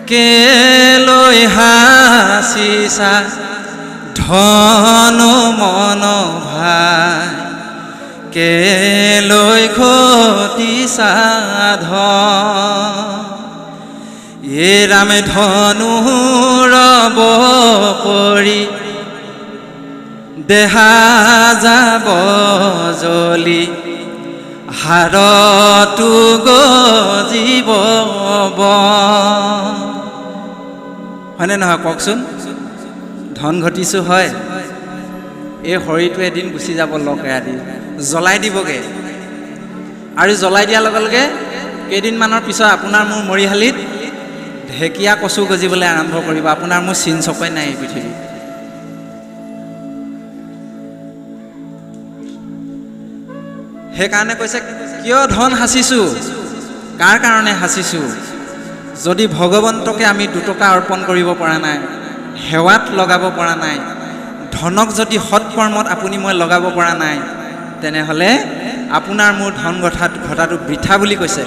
কেলৈ হাসিছা ধন মন ভাই কেলৈ ঘটিছা ধন এ ৰামে ধনু ৰব কৰি দেহা যাব জ্বলি হাৰতো গজিব হয়নে নহয় কওকচোন ধন ঘটিছোঁ হয় এই শৰীৰটো এদিন গুচি যাব লকেৰা দি জ্বলাই দিবগৈ আৰু জ্বলাই দিয়াৰ লগে লগে কেইদিনমানৰ পিছত আপোনাৰ মোৰ মৰিশালিত ঢেকীয়া কচু গজিবলৈ আৰম্ভ কৰিব আপোনাৰ মোৰ চিন চকৈ নাই এই পৃথিৱীত সেইকাৰণে কৈছে কিয় ধন সাঁচিছোঁ কাৰ কাৰণে সাঁচিছোঁ যদি ভগৱন্তকে আমি দুটকা অৰ্পণ কৰিব পৰা নাই সেৱাত লগাব পৰা নাই ধনক যদি সৎকৰ্মত আপুনি মই লগাব পৰা নাই তেনেহ'লে আপোনাৰ মোৰ ধন ঘটাটো বৃথা বুলি কৈছে